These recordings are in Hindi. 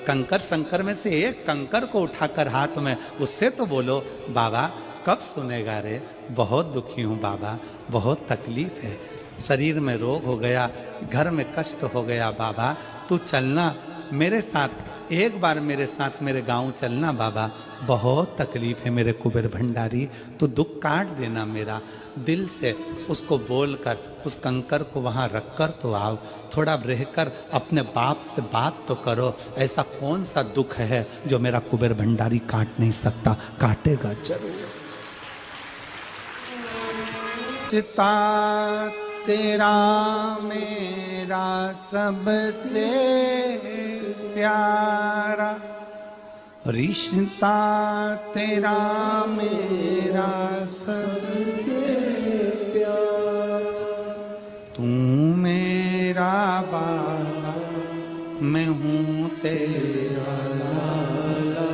कंकर शंकर में से एक कंकर को उठाकर हाथ में, उससे तो बोलो बाबा कब सुनेगा रे, बहुत दुखी हूँ बाबा, बहुत तकलीफ है, शरीर में रोग हो गया, घर में कष्ट हो गया बाबा, तू चलना मेरे साथ, एक बार मेरे साथ मेरे गांव चलना बाबा, बहुत तकलीफ है मेरे कुबेर भंडारी, तू दुख काट देना मेरा। दिल से उसको बोलकर उस कंकर को वहाँ रखकर तो आओ, थोड़ा रहकर अपने बाप से बात तो करो, ऐसा कौन सा दुख है जो मेरा कुबेर भंडारी काट नहीं सकता, काटेगा जरूर। चिता तेरा मेरा सबसे प्यारा, रिश्ता तेरा मेरा सबसे प्यारा, तू मेरा बाबा मैं हूँ तेरा लाला,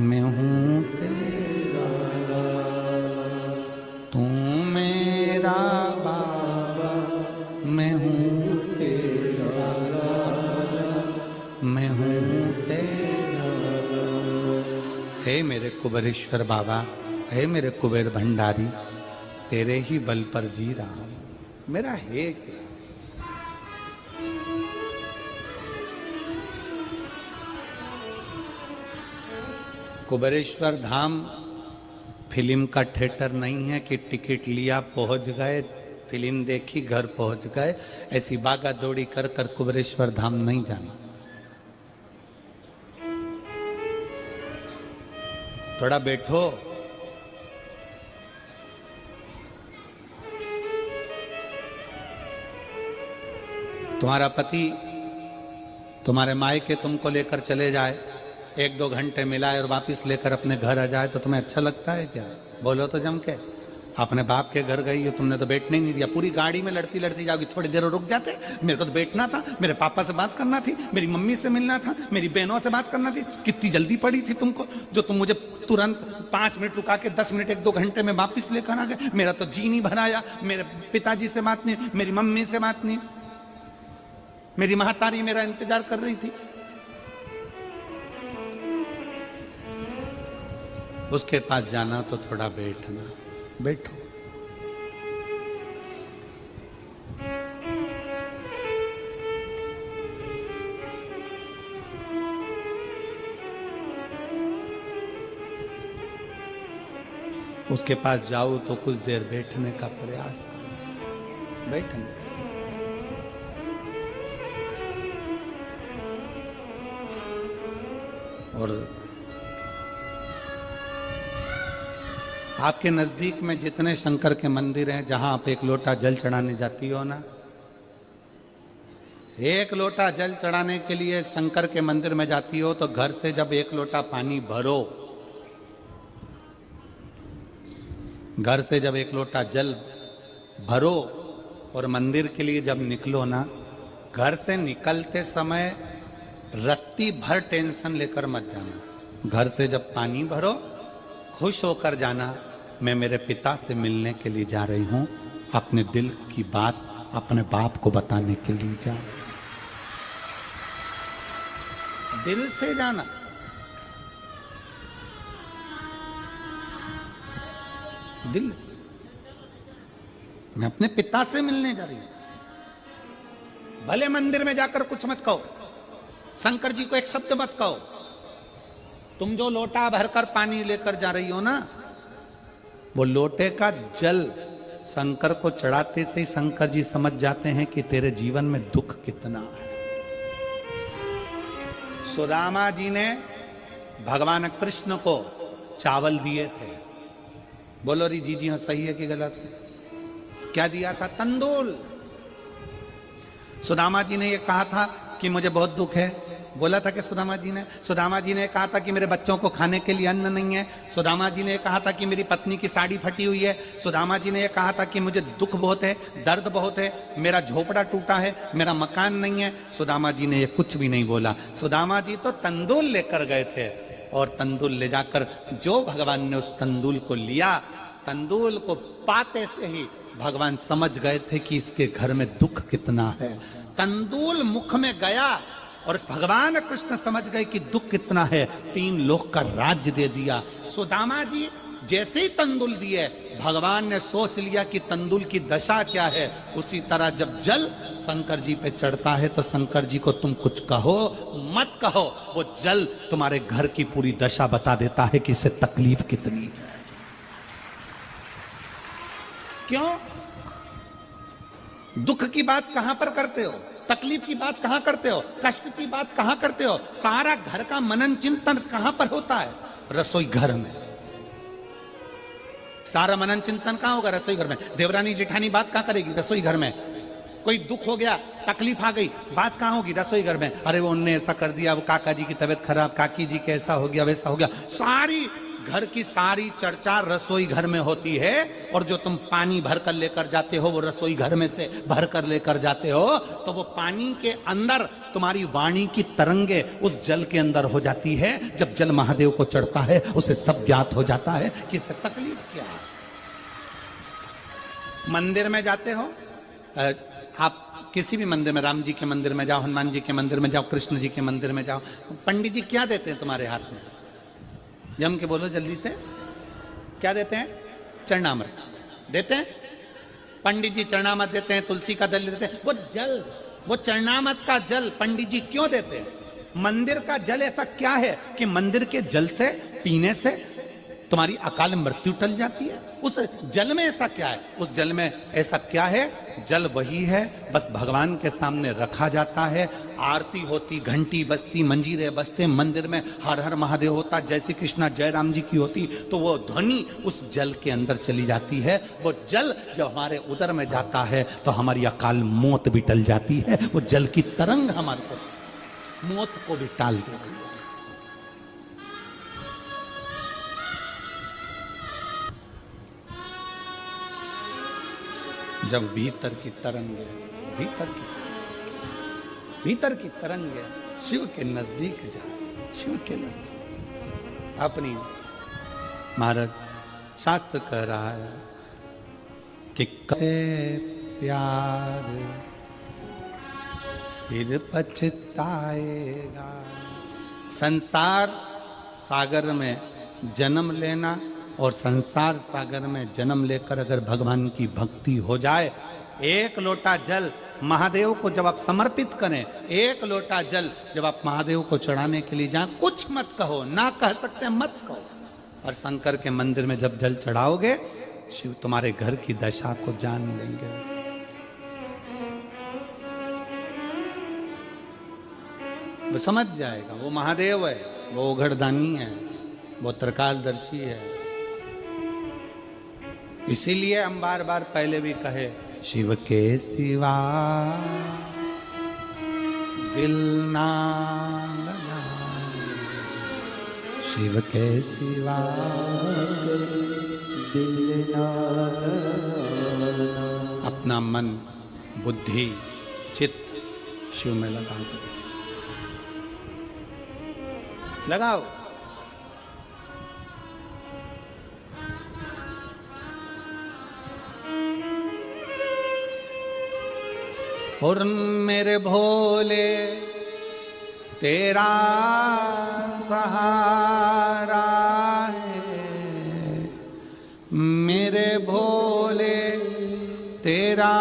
मैं हूँ तेरा लाला, तू मेरा बाबा मैं हूँ तेरा लाला, मैं हूँ तेरा लाला। हे मेरे कुबेरेश्वर बाबा, हे मेरे कुबेर भंडारी, तेरे ही बल पर जी रहा हूं, मेरा है क्या। कुबेरेश्वर धाम फिल्म का थिएटर नहीं है कि टिकट लिया पहुंच गए, फिल्म देखी घर पहुंच गए, ऐसी भागा दौड़ी कर कर कुबेरेश्वर धाम नहीं जाना। थोड़ा बैठो, तुम्हारा पति तुम्हारे मायके तुमको लेकर चले जाए, एक दो घंटे मिलाए और वापस लेकर अपने घर आ जाए तो तुम्हें अच्छा लगता है क्या? बोलो तो जम के। अपने बाप के घर गई हो, तुमने तो बैठने ही नहीं दिया, पूरी गाड़ी में लड़ती लड़ती जाओगी, थोड़ी देर रुक जाते, मेरे को तो बैठना था, मेरे पापा से बात करना थी, मेरी मम्मी से मिलना था, मेरी बहनों से बात करना थी। कितनी जल्दी पड़ी थी तुमको जो तुम मुझे तुरंत 5 मिनट रुका के 10 मिनट 1-2 घंटे में वापिस लेकर आ गए। मेरा तो जी नहीं भराया, मेरे पिताजी से बात नहीं, मेरी मम्मी से बात नहीं, मेरी महातारी मेरा इंतजार कर रही थी। उसके पास जाना तो थोड़ा बैठना, बैठो। उसके पास जाओ तो कुछ देर बैठने का प्रयास करो, बैठने। और आपके नजदीक में जितने शंकर के मंदिर हैं, जहां आप एक लोटा जल चढ़ाने जाती हो ना, एक लोटा जल चढ़ाने के लिए शंकर के मंदिर में जाती हो तो घर से जब एक लोटा पानी भरो, घर से जब एक लोटा जल भरो और मंदिर के लिए जब निकलो ना, घर से निकलते समय रत्ती भर टेंशन लेकर मत जाना। घर से जब पानी भरो खुश होकर जाना, मैं मेरे पिता से मिलने के लिए जा रही हूं, अपने दिल की बात अपने बाप को बताने के लिए जा, दिल से जाना। दिल से, मैं अपने पिता से मिलने जा रही हूं। भले मंदिर में जाकर कुछ मत कहो, शंकर जी को एक शब्द मत कहो, तुम जो लोटा भरकर पानी लेकर जा रही हो ना, वो लोटे का जल शंकर को चढ़ाते से ही शंकर जी समझ जाते हैं कि तेरे जीवन में दुख कितना है। सुदामा जी ने भगवान कृष्ण को चावल दिए थे। बोलो री जी हाँ, सही है कि गलत है? क्या दिया था? तंदूल। सुदामा जी ने ये कहा था कि मुझे बहुत दुख है। बोला था कि सुदामा जी ने कहा था कि मेरे बच्चों को खाने के लिए अन्न नहीं है। सुदामा जी ने कहा था कि मेरी पत्नी की साड़ी फटी हुई है। सुदामा जी ने कहा था कि मुझे दुख बहुत है, दर्द बहुत है, मेरा झोपड़ा टूटा है, मेरा मकान नहीं है। सुदामा जी ने ये कुछ भी नहीं बोला। सुदामा जी तो तंदूल लेकर गए थे और तंदूल ले जाकर जो भगवान ने उस तंदूल को लिया, तंदूल को पाते से ही भगवान समझ गए थे कि इसके घर में दुख कितना है। तंदूल मुख में गया और भगवान कृष्ण समझ गए कि दुख कितना है, 3 लोक का राज्य दे दिया। सुदामा जी जैसे ही तंदुल दिए, भगवान ने सोच लिया कि तंदुल की दशा क्या है। उसी तरह जब जल शंकर जी पे चढ़ता है तो शंकर जी को तुम कुछ कहो मत कहो, वो जल तुम्हारे घर की पूरी दशा बता देता है कि इससे तकलीफ कितनी है। क्यों? दुख की बात कहां पर करते हो, तकलीफ की बात कहां करते हो, कष्ट की बात कहां करते हो? सारा घर का मनन चिंतन कहां पर होता है? रसोई घर में। सारा मनन चिंतन कहां होगा? रसोई घर में। देवरानी जेठानी बात कहां करेगी? रसोई घर में। कोई दुख हो गया, तकलीफ आ गई, बात कहां होगी? रसोई घर में। अरे वो उनने ऐसा कर दिया, वो काका जी की तबीयत खराब, काकी जी के ऐसा हो गया, वैसा हो गया। सारी घर की सारी चर्चा रसोई घर में होती है। और जो तुम पानी भर कर लेकर जाते हो, वो रसोई घर में से भर कर लेकर जाते हो, तो वो पानी के अंदर तुम्हारी वाणी की तरंगे उस जल के अंदर हो जाती है। जब जल महादेव को चढ़ता है, उसे सब ज्ञात हो जाता है कि इससे तकलीफ क्या है। मंदिर में जाते हो, आप किसी भी मंदिर में, राम जी के मंदिर में जाओ, हनुमान जी के मंदिर में जाओ, कृष्ण जी के मंदिर में जाओ, पंडित जी क्या देते हैं तुम्हारे हाथ में? जम के बोलो जल्दी से, क्या देते हैं? चरणामृत देते हैं। पंडित जी चरणामृत देते हैं, तुलसी का दल देते हैं। वो जल, वो चरणामृत का जल पंडित जी क्यों देते हैं? मंदिर का जल ऐसा क्या है कि मंदिर के जल से पीने से तुम्हारी अकाल मृत्यु टल जाती है? उस जल में ऐसा क्या है? उस जल में ऐसा क्या है? जल वही है, बस भगवान के सामने रखा जाता है, आरती होती, घंटी बजती, मंजीरे बजते, मंदिर में हर हर महादेव होता, जय श्री कृष्णा जय राम जी की होती, तो वो ध्वनि उस जल के अंदर चली जाती है। वो जल जब हमारे उदर में जाता है तो हमारी अकाल मौत भी टल जाती है। वो जल की तरंग हमारे को मौत को भी टाल देती है। जब भीतर की तरंग है, भीतर की तरंग है, शिव के नजदीक जाए, शिव के नजदीक अपनी। महाराज शास्त्र कह रहा है कि कैसे प्यार फिर पछताएगा। संसार सागर में जन्म लेना और संसार सागर में जन्म लेकर अगर भगवान की भक्ति हो जाए, एक लोटा जल महादेव को जब आप समर्पित करें, एक लोटा जल जब आप महादेव को चढ़ाने के लिए जाएं, कुछ मत कहो, ना कह सकते मत कहो। और शंकर के मंदिर में जब जल चढ़ाओगे, शिव तुम्हारे घर की दशा को जान लेंगे। वो समझ जाएगा, वो महादेव है, वो उघड़दानी है, वो त्रिकालदर्शी है। इसीलिए हम बार बार पहले भी कहे, शिव के सिवा दिल ना लगा, शिव के सिवा दिल ना लगा। अपना मन, बुद्धि, चित्त शिव में लगा दो, लगाओ। और मेरे भोले तेरा सहारा है, मेरे भोले तेरा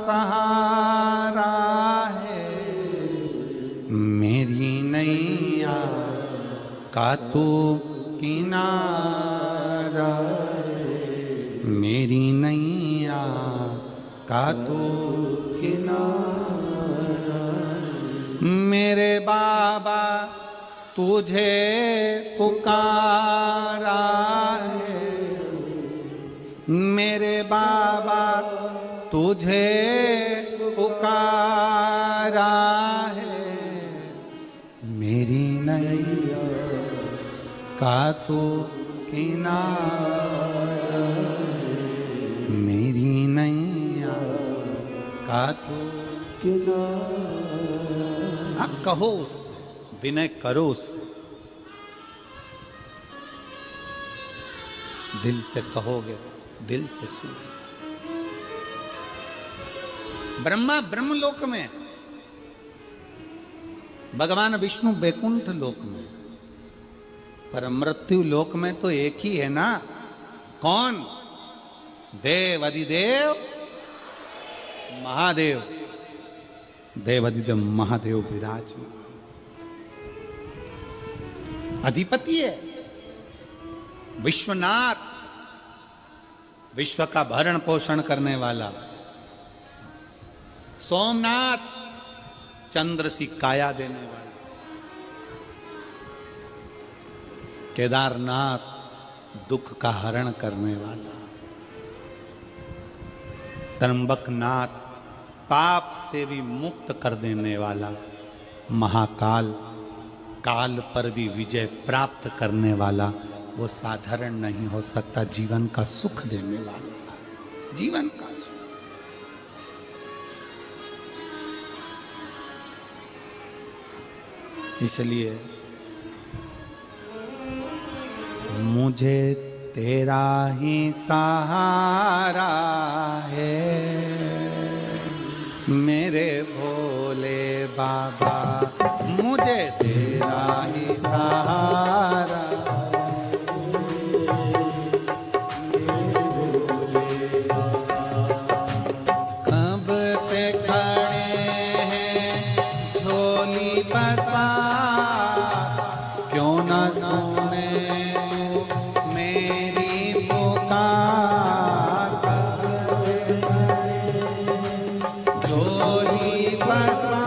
सहारा है, मेरी नैया का तू किनारा, मेरी नैया का तू किनारा। मेरे बाबा तुझे पुकारा है, मेरे बाबा तुझे पुकारा है, मेरी नैया का तू किनारा, मेरी नैया का तू किनारा। आप कहो उससे, विनय करो उससे, दिल से कहोगे, दिल से सुनो। ब्रह्मा ब्रह्मलोक में भगवान विष्णु बैकुंठ लोक में, पर मृत्यु लोक में तो एक ही है ना। कौन? देव अधिदेव महादेव। देव अधिदेव महादेव विराजमान अधिपति है, विश्वनाथ, विश्व का भरण पोषण करने वाला। सोमनाथ, चंद्र सी काया देने वाला। केदारनाथ, दुख का हरण करने वाला। त्र्यंबकनाथ, पाप से भी मुक्त कर देने वाला। महाकाल, काल पर भी विजय प्राप्त करने वाला। वो साधारण नहीं हो सकता, जीवन का सुख देने वाला, जीवन का सुख। इसलिए मुझे तेरा ही सहारा है मेरे भोले बाबा, मुझे तेरा ही सहारा। कब से खड़े हैं झोली पसा, क्यों न सुने तू मेरी पुकार। झोली पसा,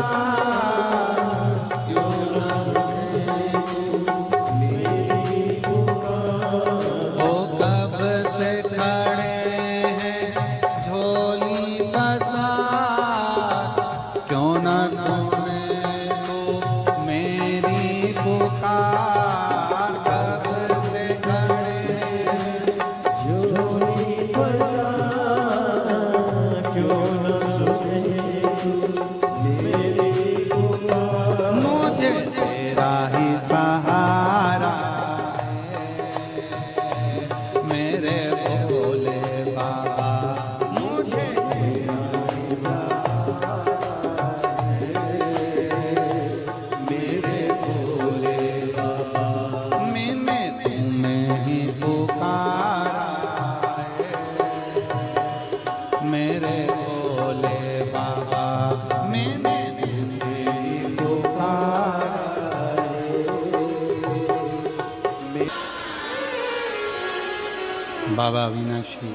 बाबा अविनाशी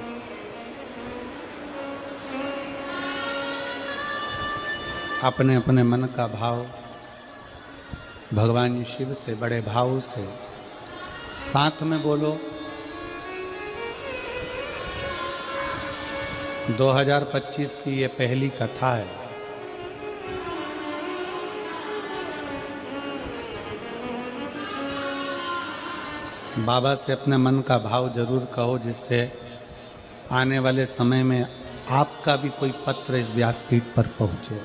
अपने अपने मन का भाव भगवान शिव से बड़े भाव से साथ में बोलो। 2025 की ये पहली कथा है। बाबा से अपने मन का भाव जरूर कहो, जिससे आने वाले समय में आपका भी कोई पत्र इस व्यासपीठ पर पहुंचे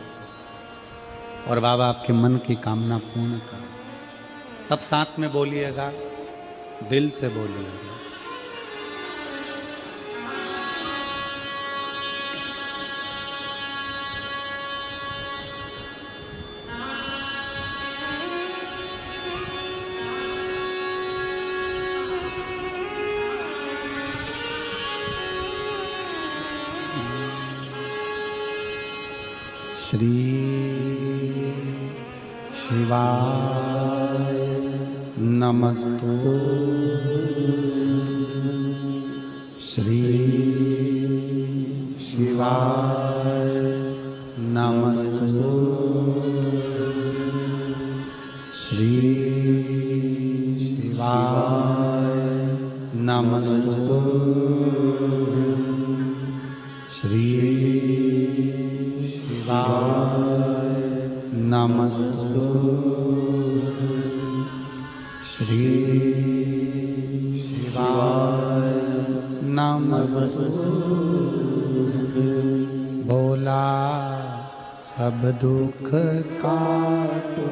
और बाबा आपके मन की कामना पूर्ण करें। सब साथ में बोलिएगा, दिल से बोलिएगा। श्री शिवाय नमस्तु। श्री शिवाय नमस्तु। श्री शिवाय नमस्तु। श्री नमस्तु। श्री शिवाय नमस्तु। बोला सब दुख काटो